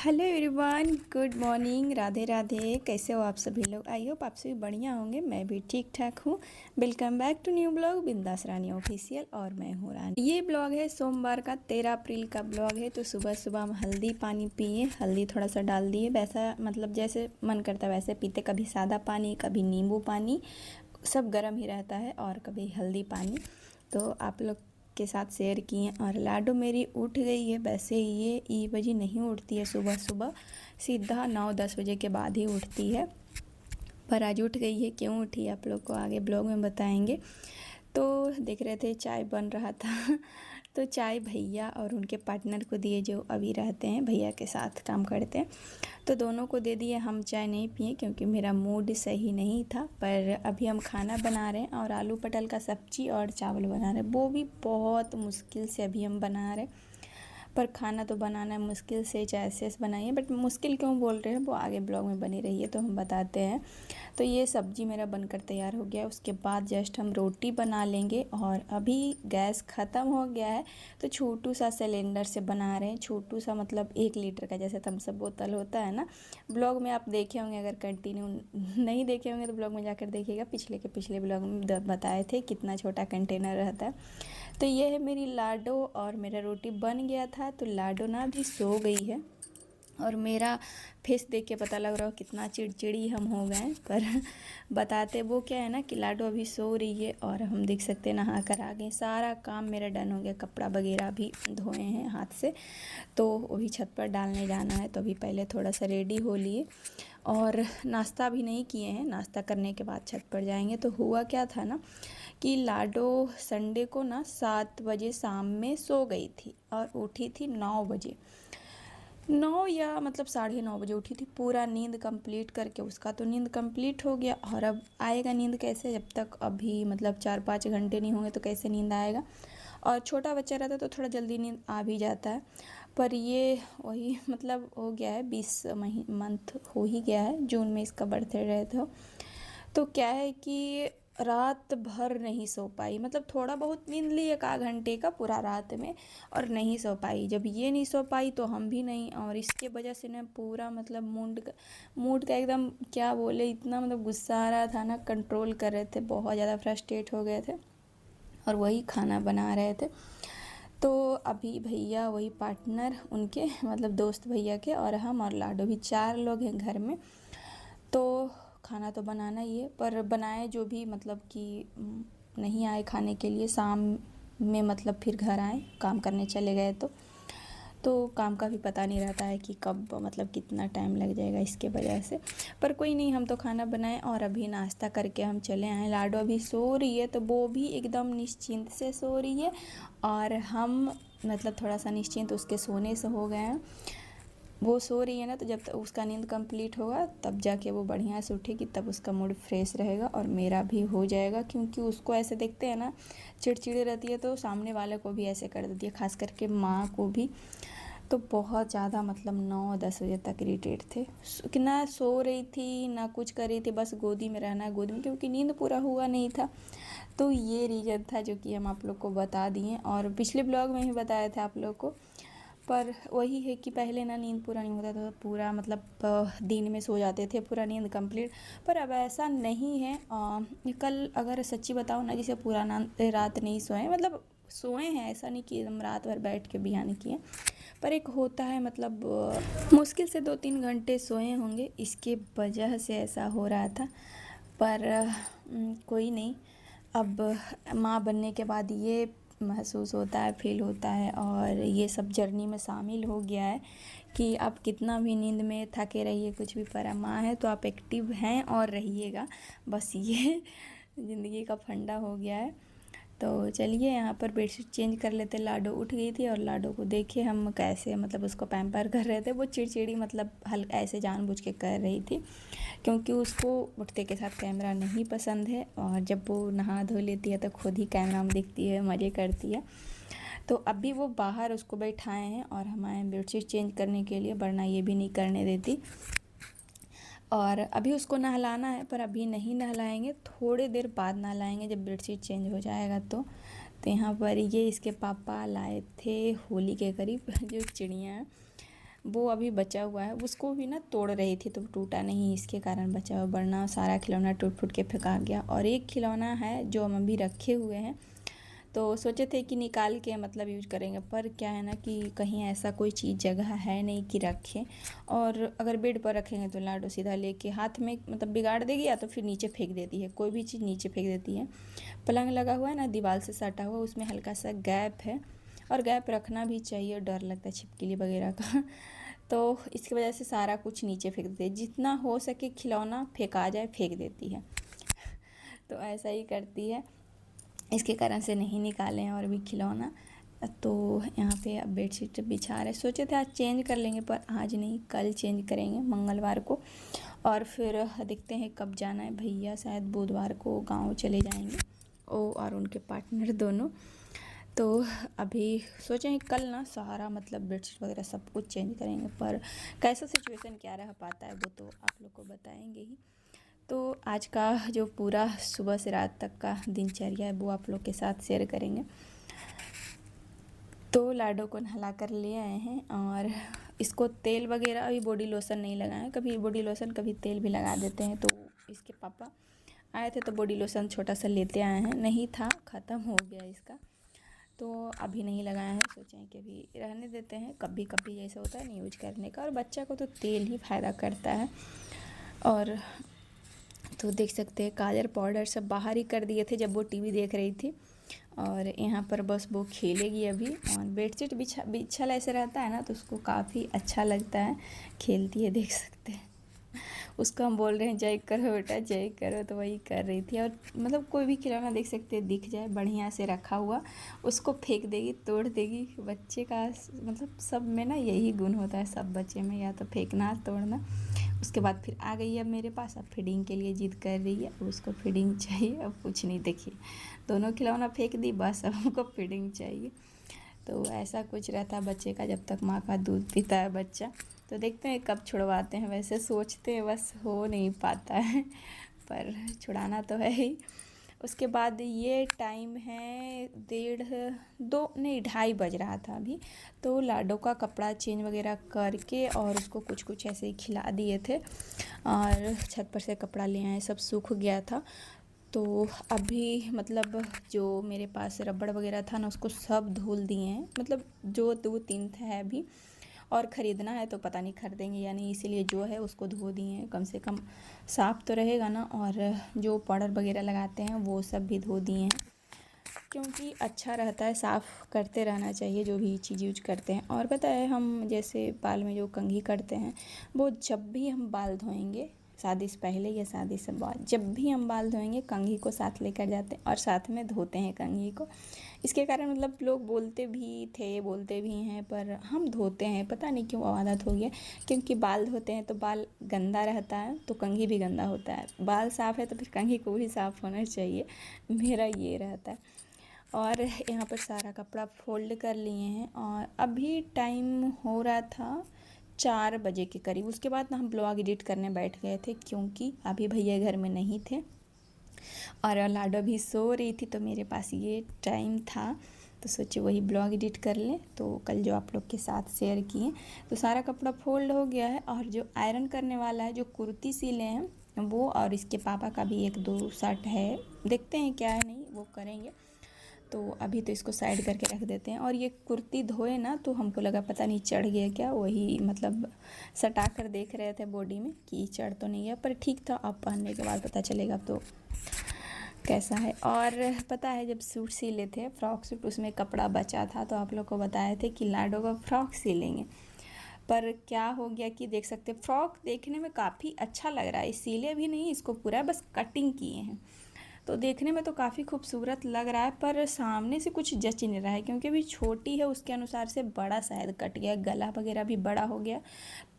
Hello everyone, good morning, Radhe Radhe. कैसे हो आप सभी लोग? आई होप आप सभी बढ़िया होंगे। मैं भी ठीक ठाक हूँ। Welcome back to new blog Bindass Rani official और मैं हूँ रानी। ये ब्लॉग है सोमवार का 13 अप्रैल का ब्लॉग है। तो सुबह सुबह हम हल्दी पानी पिए, हल्दी थोड़ा सा डाल दिए, वैसा मतलब जैसे मन करता है वैसे पीते। कभी सादा पानी, कभी नींबू पानी, सब गर्म ही रहता है, और कभी हल्दी पानी। तो आप लोग के साथ शेयर किए। और लाडो मेरी उठ गई है। वैसे ये बजे नहीं उठती है सुबह सुबह, सीधा 9-10 बजे के बाद ही उठती है। पर आज उठ गई है। क्यों उठी आप लोग को आगे ब्लॉग में बताएंगे। तो देख रहे थे चाय बन रहा था तो चाय भैया और उनके पार्टनर को दिए, जो अभी रहते हैं भैया के साथ काम करते हैं। तो दोनों को दे दिए। हम चाय नहीं पिए क्योंकि मेरा मूड सही नहीं था। पर अभी हम खाना बना रहे हैं और आलू पटल का सब्जी और चावल बना रहे हैं। वो भी बहुत मुश्किल से अभी हम बना रहे हैं। पर खाना तो बनाना है मुश्किल से, चाहे ऐसे बनाइए। बट मुश्किल क्यों बोल रहे हैं वो आगे ब्लॉग में बनी रही है तो हम बताते हैं। तो ये सब्जी मेरा बनकर तैयार हो गया। उसके बाद जस्ट हम रोटी बना लेंगे। और अभी गैस ख़त्म हो गया है तो छोटू सा सिलेंडर से बना रहे हैं। छोटू सा मतलब 1 लीटर का, जैसे थम्स अप बोतल होता है ना। ब्लॉग में आप देखे होंगे, अगर कंटिन्यू नहीं देखे होंगे तो ब्लॉग में जाकर देखिएगा। पिछले ब्लॉग में बताए थे कितना छोटा कंटेनर रहता है। तो ये है मेरी लाडो, और मेरा रोटी बन गया था। तो लाडो ना भी सो गई है, और मेरा फेस देख के पता लग रहा हो कितना चिड़चिड़ी हम हो गए। पर बताते वो क्या है ना कि लाडो अभी सो रही है, और हम देख सकते हैं नहा कर आ गए। सारा काम मेरा डन हो गया, कपड़ा वगैरह भी धोए हैं हाथ से। तो वो भी छत पर डालने जाना है। तो अभी पहले थोड़ा सा रेडी हो लिए, और नाश्ता भी नहीं किए हैं। नाश्ता करने के बाद छत पर जाएंगे। तो हुआ क्या था ना कि लाडो संडे को ना 7 बजे शाम में सो गई थी और उठी थी 9 बजे। 9 या मतलब 9:30 बजे उठी थी। पूरा नींद कंप्लीट करके उसका तो नींद कंप्लीट हो गया। और अब आएगा नींद कैसे, जब तक अभी मतलब 4-5 घंटे नहीं होंगे तो कैसे नींद आएगा। और छोटा बच्चा रहता है तो थोड़ा जल्दी नींद आ भी जाता है। पर ये वही मतलब हो गया है, 20 मंथ हो ही गया है। जून में इसका बर्थडे रहे तो क्या है कि रात भर नहीं सो पाई। मतलब थोड़ा बहुत नींद ली 1 आध घंटे का पूरा रात में, और नहीं सो पाई। जब ये नहीं सो पाई तो हम भी नहीं। और इसके वजह से ना पूरा मतलब मूड का एकदम क्या बोले, इतना मतलब गुस्सा आ रहा था ना, कंट्रोल कर रहे थे, बहुत ज़्यादा फ्रस्ट्रेट हो गए थे। और वही खाना बना रहे थे। तो अभी भैया वही पार्टनर उनके मतलब दोस्त भैया के, और हम और लाडो भी 4 लोग हैं घर में। तो खाना तो बनाना ही है। पर बनाए जो भी मतलब कि नहीं आए खाने के लिए शाम में, मतलब फिर घर आए काम करने चले गए। तो काम का भी पता नहीं रहता है कि कब मतलब कितना टाइम लग जाएगा इसके वजह से। पर कोई नहीं, हम तो खाना बनाए और अभी नाश्ता करके हम चले आए। लाडो अभी सो रही है तो वो भी एकदम निश्चिंत से सो रही है, और हम मतलब थोड़ा सा निश्चिंत उसके सोने से हो गए हैं। वो सो रही है ना, तो जब तक उसका नींद कंप्लीट होगा तब जाके वो बढ़िया से उठेगी, तब उसका मूड फ्रेश रहेगा और मेरा भी हो जाएगा। क्योंकि उसको ऐसे देखते हैं ना चिड़चिड़ी रहती है तो सामने वाले को भी ऐसे कर देती है, खास करके माँ को भी। तो बहुत ज़्यादा मतलब 9-10 बजे तक इरिटेट थे कि ना सो रही थी ना कुछ कर रही थी, बस गोदी में रहना है गोदी में, क्योंकि नींद पूरा हुआ नहीं था। तो ये रीज़न था जो कि हम आप लोग को बता दिए, और पिछले ब्लॉग में ही बताया था आप लोग को। पर वही है कि पहले ना नींद पूरा नहीं होता था, पूरा मतलब दिन में सो जाते थे, पूरा नींद कंप्लीट। पर अब ऐसा नहीं है। कल अगर सच्ची बताऊँ ना, जिसे पूरा रात नहीं सोए, मतलब सोए हैं, ऐसा नहीं कि एकदम रात भर बैठ के बयान किए। पर एक होता है मतलब मुश्किल से 2-3 घंटे सोए होंगे, इसके वजह से ऐसा हो रहा था। पर कोई नहीं। अब माँ बनने के बाद ये महसूस होता है, फील होता है, और ये सब जर्नी में शामिल हो गया है कि आप कितना भी नींद में थके रहिए कुछ भी, पर माँ है तो आप एक्टिव हैं और रहिएगा। बस ये ज़िंदगी का फंडा हो गया है। तो चलिए यहाँ पर बेडशीट चेंज कर लेते। लाडो उठ गई थी, और लाडो को देखे हम कैसे मतलब उसको पैम्पर कर रहे थे। वो चिड़चिड़ी मतलब हल्का ऐसे जानबूझ के कर रही थी, क्योंकि उसको उठते के साथ कैमरा नहीं पसंद है। और जब वो नहा धो लेती है तो खुद ही कैमरा में दिखती है, मज़े करती है। तो अभी वो बाहर उसको बैठाए हैं और हम आए बेडशीट चेंज करने के लिए, वरना ये भी नहीं करने देती। और अभी उसको नहलाना है, पर अभी नहीं नहलाएंगे, थोड़ी देर बाद नहलाएंगे जब बेडशीट चेंज हो जाएगा तो यहाँ पर ये इसके पापा लाए थे होली के करीब जो चिड़िया वो अभी बचा हुआ है, उसको भी ना तोड़ रही थी तो टूटा नहीं, इसके कारण बचा हुआ, वरना सारा खिलौना टूट फूट के फेंका गया। और एक खिलौना है जो हम अभी रखे हुए हैं, तो सोचे थे कि निकाल के मतलब यूज करेंगे, पर क्या है ना कि कहीं ऐसा कोई चीज़ जगह है नहीं कि रखें, और अगर बेड पर रखेंगे तो लाडो सीधा लेके हाथ में मतलब बिगाड़ देगी, या तो फिर नीचे फेंक देती है, कोई भी चीज़ नीचे फेंक देती है। पलंग लगा हुआ है ना, दीवार से सटा हुआ, उसमें हल्का सा गैप है, और गैप रखना भी चाहिए, डर लगता है छिपकली वगैरह का तो इसकी वजह से सारा कुछ नीचे फेंक देती है, जितना हो सके खिलौना फेंका जाए फेंक देती है तो ऐसा ही करती है, इसके कारण से नहीं निकाले हैं और भी खिलौना। तो यहाँ पे अब बेडशीट बिछा रहे, सोचे थे आज चेंज कर लेंगे, पर आज नहीं, कल चेंज करेंगे मंगलवार को। और फिर देखते हैं कब जाना है, भैया शायद बुधवार को गांव चले जाएंगे, ओ और उनके पार्टनर दोनों। तो अभी सोचें कल ना सारा मतलब बेडशीट वगैरह सब कुछ चेंज करेंगे, पर कैसा सिचुएशन क्या रह पाता है वो तो आप लोग को बताएंगे ही। तो आज का जो पूरा सुबह से रात तक का दिनचर्या है वो आप लोग के साथ शेयर करेंगे। तो लाडो को नहला कर ले आए हैं, और इसको तेल वगैरह, अभी बॉडी लोशन नहीं लगाए, कभी बॉडी लोशन कभी तेल भी लगा देते हैं। तो इसके पापा आए थे तो बॉडी लोशन छोटा सा लेते आए हैं, नहीं था, ख़त्म हो गया इसका, तो अभी नहीं लगाया है, सोचे हैं कि अभी रहने देते हैं, कभी कभी जैसा होता है नहीं यूज करने का, और बच्चा को तो तेल ही फ़ायदा करता है। और तो देख सकते हैं काजल पाउडर सब बाहर ही कर दिए थे जब वो टीवी देख रही थी, और यहाँ पर बस वो खेलेगी अभी। और बेडशीट बिछल ऐसे रहता है ना तो उसको काफ़ी अच्छा लगता है, खेलती है, देख सकते हैं। उसको हम बोल रहे हैं जय करो बेटा जय करो, तो वही कर रही थी। और मतलब कोई भी खिलौना देख सकते हैं दिख जाए बढ़िया से रखा हुआ, उसको फेंक देगी, तोड़ देगी। बच्चे का मतलब सब में ना यही गुण होता है, सब बच्चे में, या तो फेंकना तोड़ना। उसके बाद फिर आ गई अब मेरे पास, अब फीडिंग के लिए जिद कर रही है, अब उसको फीडिंग चाहिए, अब कुछ नहीं, देखिए दोनों खिलौना फेंक दी, बस अब हमको फीडिंग चाहिए। तो ऐसा कुछ रहता है बच्चे का, जब तक माँ का दूध पीता है बच्चा। तो देखते हैं कब छुड़वाते हैं, वैसे सोचते हैं, बस हो नहीं पाता है पर छुड़ाना तो है ही। उसके बाद ये टाइम है 2:30 बज रहा था अभी, तो लाडो का कपड़ा चेंज वगैरह करके और उसको कुछ कुछ ऐसे ही खिला दिए थे, और छत पर से कपड़ा ले आए, सब सूख गया था। तो अभी मतलब जो मेरे पास रबड़ वगैरह था ना उसको सब धुल दिए हैं, मतलब जो 2-3 है अभी, और ख़रीदना है तो पता नहीं खरीदेंगे या नहीं, इसीलिए जो है उसको धो दिए हैं, कम से कम साफ़ तो रहेगा ना। और जो पाउडर वगैरह लगाते हैं वो सब भी धो दिए हैं, क्योंकि अच्छा रहता है, साफ़ करते रहना चाहिए जो भी चीज़ यूज करते हैं। और पता है हम जैसे बाल में जो कंघी करते हैं, वो जब भी हम बाल धोएंगे, शादी से पहले या शादी से बाद, जब भी हम बाल धोएंगे कंघी को साथ लेकर जाते हैं और साथ में धोते हैं कंघी को। इसके कारण मतलब लोग बोलते भी थे, बोलते भी हैं, पर हम धोते हैं, पता नहीं क्यों आदत हो गया। क्योंकि बाल धोते हैं तो बाल गंदा रहता है तो कंघी भी गंदा होता है, बाल साफ़ है तो फिर कंघी को भी साफ़ होना चाहिए, मेरा ये रहता है। और यहाँ पर सारा कपड़ा फोल्ड कर लिए हैं, और अभी टाइम हो रहा था 4 बजे के करीब। उसके बाद ना हम ब्लॉग एडिट करने बैठ गए थे, क्योंकि अभी भैया घर में नहीं थे और लाडो भी सो रही थी, तो मेरे पास ये टाइम था, तो सोचे वही ब्लॉग एडिट कर लें। तो कल जो आप लोग के साथ शेयर किए, तो सारा कपड़ा फोल्ड हो गया है, और जो आयरन करने वाला है, जो कुर्ती सिले हैं वो, और इसके पापा का भी 1-2 शर्ट है, देखते हैं क्या है, नहीं वो करेंगे। तो अभी तो इसको साइड करके रख देते हैं। और ये कुर्ती धोए ना तो हमको लगा पता नहीं चढ़ गया क्या, वही मतलब सटा कर देख रहे थे बॉडी में कि चढ़ तो नहीं है, पर ठीक था, अब पहनने के बाद पता चलेगा तो कैसा है। और पता है जब सूट सिले थे, फ्रॉक सूट, उसमें कपड़ा बचा था, तो आप लोग को बताए थे कि लाडो का फ्रॉक सिलेंगे, पर क्या हो गया कि देख सकते फ्रॉक देखने में काफ़ी अच्छा लग रहा है, सिले भी नहीं इसको पूरा, बस कटिंग किए हैं, तो देखने में तो काफ़ी खूबसूरत लग रहा है, पर सामने से कुछ जच नहीं रहा है, क्योंकि अभी छोटी है, उसके अनुसार से बड़ा शायद कट गया, गला वगैरह भी बड़ा हो गया।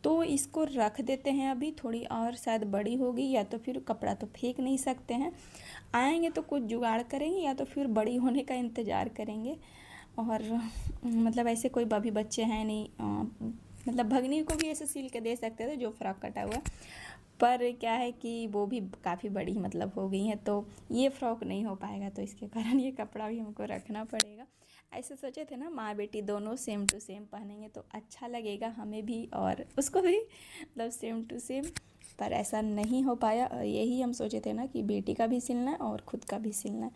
तो इसको रख देते हैं अभी, थोड़ी और शायद बड़ी होगी, या तो फिर कपड़ा तो फेंक नहीं सकते हैं, आएंगे तो कुछ जुगाड़ करेंगे, या तो फिर बड़ी होने का इंतज़ार करेंगे। और मतलब ऐसे कोई अभी बच्चे हैं नहीं, मतलब भगनी को भी ऐसे सिल के दे सकते थे जो फ्रॉक कटा हुआ, पर क्या है कि वो भी काफ़ी बड़ी मतलब हो गई हैं, तो ये फ्रॉक नहीं हो पाएगा, तो इसके कारण ये कपड़ा भी हमको रखना पड़ेगा। ऐसे सोचे थे ना, माँ बेटी दोनों सेम टू सेम पहनेंगे तो अच्छा लगेगा हमें भी और उसको भी, मतलब सेम टू सेम। पर ऐसा नहीं हो पाया। यही हम सोचे थे ना कि बेटी का भी सिलना है और ख़ुद का भी सिलना है,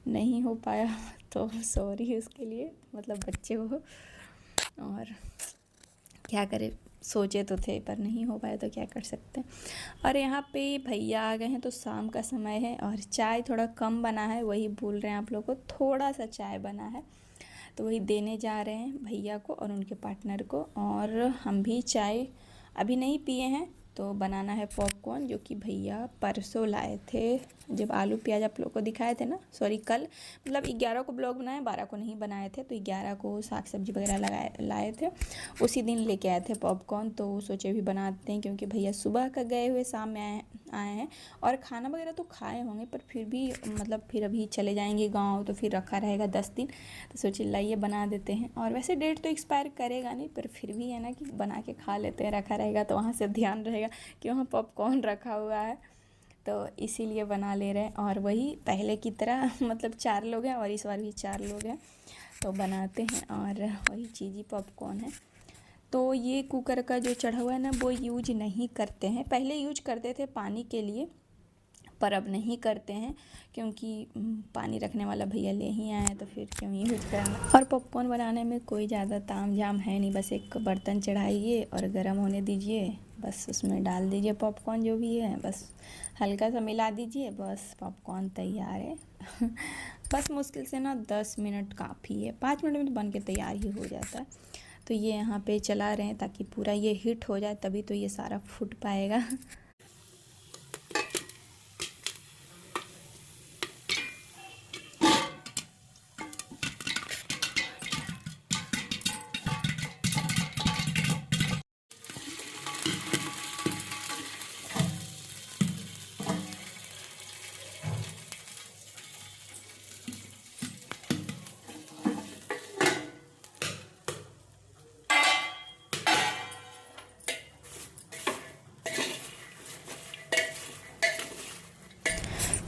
नहीं हो पाया तो सॉरी उसके लिए, मतलब बच्चे हो और क्या करें, सोचे तो थे पर नहीं हो पाया तो क्या कर सकते हैं। और यहाँ पे भैया आ गए हैं तो शाम का समय है और चाय थोड़ा कम बना है, वही बोल रहे हैं आप लोगों को, थोड़ा सा चाय बना है तो वही देने जा रहे हैं भैया को और उनके पार्टनर को। और हम भी चाय अभी नहीं पिए हैं, तो बनाना है पॉपकॉर्न जो कि भैया परसों लाए थे, जब आलू प्याज आप लोग को दिखाए थे ना, सॉरी कल, मतलब 11 को ब्लॉग बनाए, 12 को नहीं बनाए थे, तो 11 को साग सब्जी वगैरह लाए थे, उसी दिन लेके आए थे पॉपकॉर्न। तो सोचे भी बनाते हैं क्योंकि भैया सुबह का गए हुए शाम में आए हैं और खाना वगैरह तो खाए होंगे पर फिर भी मतलब फिर अभी चले जाएंगे गाँव तो फिर रखा रहेगा 10 दिन, तो सोचे लाइए बना देते हैं। और वैसे डेट तो एक्सपायर करेगा नहीं पर फिर भी है ना कि बना के खा लेते हैं, रखा रहेगा तो वहाँ से ध्यान रहेगा कि वहाँ पॉपकॉर्न रखा हुआ है, तो इसीलिए बना ले रहे हैं। और वही पहले की तरह मतलब 4 लोग हैं और इस बार भी 4 लोग हैं तो बनाते हैं और वही चीज़ी पॉपकॉर्न है। तो ये कुकर का जो चढ़ा हुआ है ना वो यूज नहीं करते हैं, पहले यूज करते थे पानी के लिए पर अब नहीं करते हैं क्योंकि पानी रखने वाला भैया ले ही आए हैं तो फिर क्यों यूज करना। और पॉपकॉर्न बनाने में कोई ज़्यादा ताम झाम है नहीं, बस एक बर्तन चढ़ाइए और गर्म होने दीजिए, बस उसमें डाल दीजिए पॉपकॉर्न जो भी है, बस हल्का सा मिला दीजिए, बस पॉपकॉर्न तैयार है बस मुश्किल से ना 10 मिनट काफ़ी है, 5 मिनट में तो बन के तैयार ही हो जाता है। तो ये यहाँ पे चला रहे हैं ताकि पूरा ये हिट हो जाए तभी तो ये सारा फूट पाएगा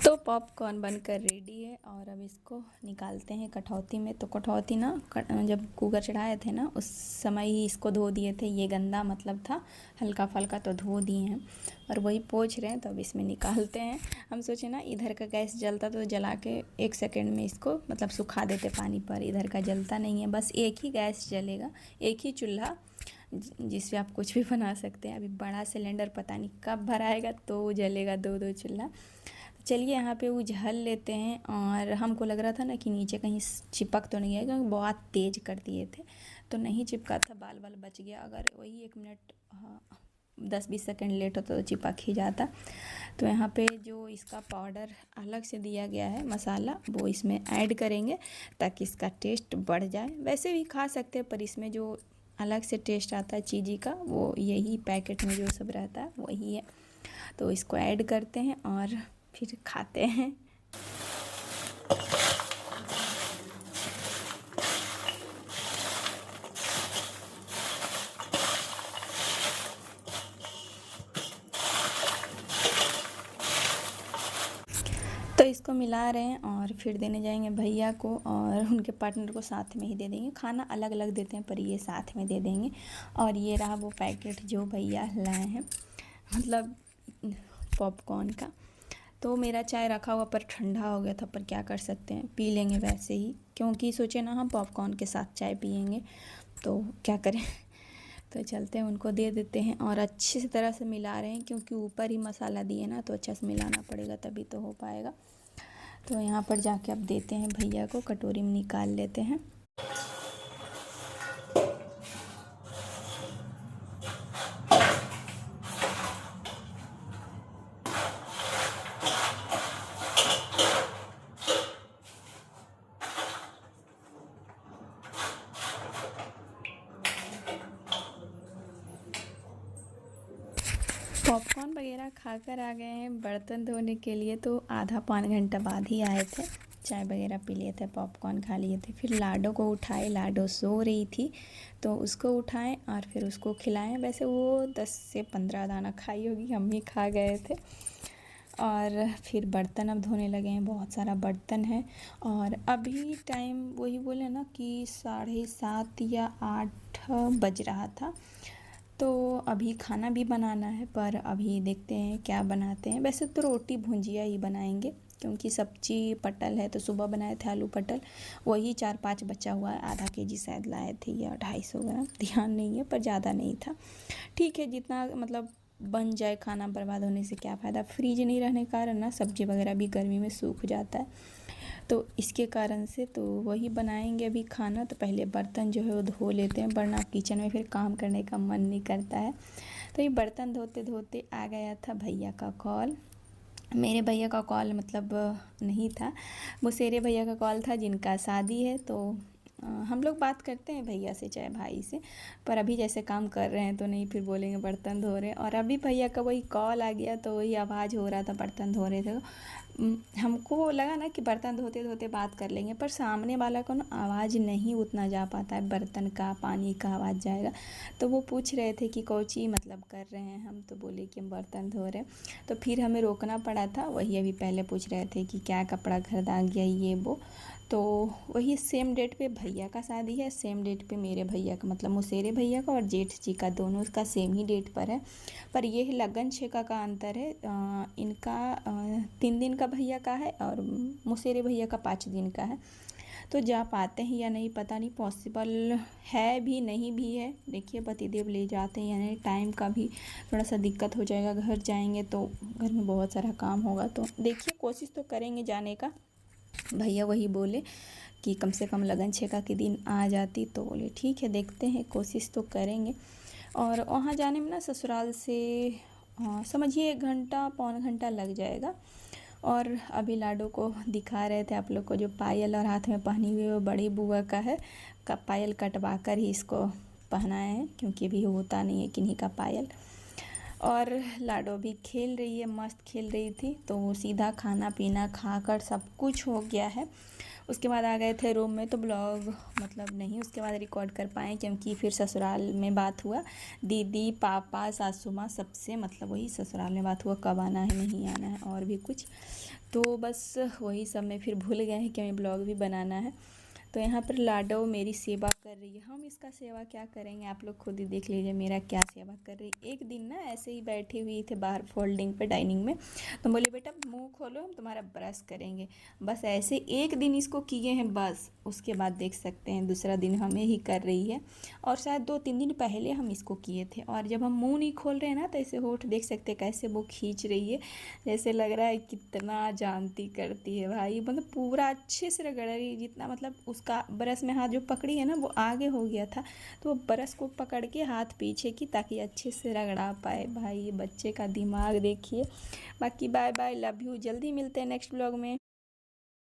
तो पॉपकॉर्न बनकर रेडी है और अब इसको निकालते हैं कटौती में। तो कटौती ना जब कुकर चढ़ाए थे ना उस समय ही इसको धो दिए थे, ये गंदा मतलब था हल्का फल्का तो धो दिए हैं और वही पोंछ रहे हैं। तो अब इसमें निकालते हैं। हम सोचे ना इधर का गैस जलता तो जला के 1 सेकेंड में इसको मतलब सुखा देते पानी पर, इधर का जलता नहीं है, बस एक ही गैस जलेगा, एक ही चूल्हा जिससे आप कुछ भी बना सकते हैं। अभी बड़ा सिलेंडर पता नहीं कब भराएगा तो जलेगा 2-2 चूल्हा। चलिए यहाँ पे उझल लेते हैं और हमको लग रहा था ना कि नीचे कहीं चिपक तो नहीं है क्योंकि बहुत तेज़ कर दिए थे तो नहीं चिपका था, बाल बाल बच गया। अगर वही 1 मिनट 10-20 सेकेंड लेट होता तो चिपक ही जाता। तो यहाँ पे जो इसका पाउडर अलग से दिया गया है मसाला वो इसमें ऐड करेंगे ताकि इसका टेस्ट बढ़ जाए। वैसे भी खा सकते हैं पर इसमें जो अलग से टेस्ट आता है चीज़ी का वो यही पैकेट में जो सब रहता है वही है। तो इसको ऐड करते हैं और फिर खाते हैं। तो इसको मिला रहे हैं और फिर देने जाएंगे भैया को और उनके पार्टनर को साथ में ही दे देंगे। खाना अलग अलग देते हैं पर ये साथ में दे देंगे। और ये रहा वो पैकेट जो भैया लाए हैं, मतलब पॉपकॉर्न का। तो मेरा चाय रखा हुआ पर ठंडा हो गया था, पर क्या कर सकते हैं, पी लेंगे वैसे ही, क्योंकि सोचे ना हम पॉपकॉर्न के साथ चाय पियेंगे तो क्या करें तो चलते हैं उनको दे देते हैं। और अच्छे से तरह से मिला रहे हैं क्योंकि ऊपर ही मसाला दिए ना तो अच्छा से मिलाना पड़ेगा तभी तो हो पाएगा। तो यहाँ पर जाके अब देते हैं भैया को, कटोरी में निकाल लेते हैं। पॉपकॉर्न वगैरह खाकर आ गए हैं बर्तन धोने के लिए, तो आधा पौन घंटा बाद ही आए थे। चाय वगैरह पी लिए थे, पॉपकॉर्न खा लिए थे, फिर लाडो को उठाए, लाडो सो रही थी तो उसको उठाएं और फिर उसको खिलाएं। वैसे वो 10 से 15 दाना खाई होगी, हम ही खा गए थे। और फिर बर्तन अब धोने लगे हैं, बहुत सारा बर्तन है। और अभी टाइम वही बोले ना कि 7:30 या 8 बज रहा था। तो अभी खाना भी बनाना है, पर अभी देखते हैं क्या बनाते हैं। वैसे तो रोटी भुंजिया ही बनाएंगे, क्योंकि सब्जी पटल है तो सुबह बनाए थे आलू पटल, वही 4-5 बचा हुआ है। आधा केजी शायद लाए थे या 250 ग्राम, ध्यान नहीं है, पर ज़्यादा नहीं था। ठीक है, जितना मतलब बन जाए, खाना बर्बाद होने से क्या फ़ायदा। फ्रीज नहीं रहने के कारण ना सब्जी वगैरह भी गर्मी में सूख जाता है, तो इसके कारण से तो वही बनाएंगे अभी खाना। तो पहले बर्तन जो है वो धो लेते हैं, वरना किचन में फिर काम करने का मन नहीं करता है। तो ये बर्तन धोते धोते आ गया था भैया का कॉल। मेरे भैया का कॉल मतलब नहीं था, मुसेरे भैया का कॉल था, जिनका शादी है। तो हम लोग बात करते हैं भैया से चाहे भाई से, पर अभी जैसे काम कर रहे हैं तो नहीं, फिर बोलेंगे बर्तन धो रहे हैं। और अभी भैया का वही कॉल आ गया, तो वही आवाज़ हो रहा था, बर्तन धो रहे थे। हमको लगा ना कि बर्तन धोते धोते बात कर लेंगे, पर सामने वाला को ना आवाज़ नहीं उतना जा पाता है, बर्तन का पानी का आवाज़ जाएगा। तो वो पूछ रहे थे कि कौची मतलब कर रहे हैं हम, तो बोले कि हम बर्तन धो रहे हैं। तो फिर हमें रोकना पड़ा था। वही अभी पहले पूछ रहे थे कि क्या कपड़ा खरीदा गया ये वो। तो वही सेम डेट पे भैया का शादी है, सेम डेट पे मेरे भैया का, मतलब मुसेरे भैया का और जेठ जी का, दोनों का सेम ही डेट पर है। पर ये लगन छेका का अंतर है। इनका 3 दिन का भैया का है और मुसेरे भैया का 5 दिन का है। तो जा पाते हैं या नहीं पता नहीं, पॉसिबल है भी नहीं भी है। देखिए पतिदेव ले जाते हैं या नहीं, टाइम का भी थोड़ा सा दिक्कत हो जाएगा। घर जाएंगे तो घर में बहुत सारा काम होगा, तो देखिए कोशिश तो करेंगे जाने का। भैया वही बोले कि कम से कम लगन छेका के दिन आ जाती, तो बोले ठीक है देखते हैं, कोशिश तो करेंगे। और वहाँ जाने में ना ससुराल से समझिए 1 घंटा पौन घंटा लग जाएगा। और अभी लाडो को दिखा रहे थे आप लोग को, जो पायल और हाथ में पहनी हुई वो बड़ी बुआ का है। पायल कटवा कर ही इसको पहनाए हैं, क्योंकि अभी होता नहीं है किन्हीं का पायल। और लाडो भी खेल रही है, मस्त खेल रही थी। तो सीधा खाना पीना खाकर सब कुछ हो गया है। उसके बाद आ गए थे रूम में, तो ब्लॉग मतलब नहीं उसके बाद रिकॉर्ड कर पाए, क्योंकि फिर ससुराल में बात हुआ। दीदी पापा सासू माँ सबसे, मतलब वही ससुराल में बात हुआ कब आना है नहीं आना है और भी कुछ। तो बस वही सब में फिर भूल गए हैं कि हमें ब्लॉग भी बनाना है। तो यहाँ पर लाडो मेरी सेवा कर रही है। हम इसका सेवा क्या करेंगे, आप लोग खुद ही देख लीजिए मेरा क्या सेवा कर रही है। एक दिन ना ऐसे ही बैठी हुई थे बाहर फोल्डिंग पे डाइनिंग में, तो बोले बेटा मुंह खोलो हम तुम्हारा ब्रश करेंगे। बस ऐसे एक दिन इसको किए हैं बस, उसके बाद देख सकते हैं दूसरा दिन हमें ही कर रही है। और शायद 2-3 दिन पहले हम इसको किए थे। और जब हम मुँह नहीं खोल रहे हैं ना, तो ऐसे होठ देख सकते हैं कैसे वो खींच रही है, जैसे लग रहा है कितना जानती करती है भाई। मतलब पूरा अच्छे से रगड़ रही, जितना मतलब उसका ब्रश में हाथ जो पकड़ी है ना वो आगे हो गया था, तो वो ब्रश को पकड़ के हाथ पीछे की, ताकि अच्छे से रगड़ा पाए। भाई बच्चे का दिमाग देखिए। बाकी बाय बाय, लव यू, जल्दी मिलते हैं नेक्स्ट ब्लॉग में।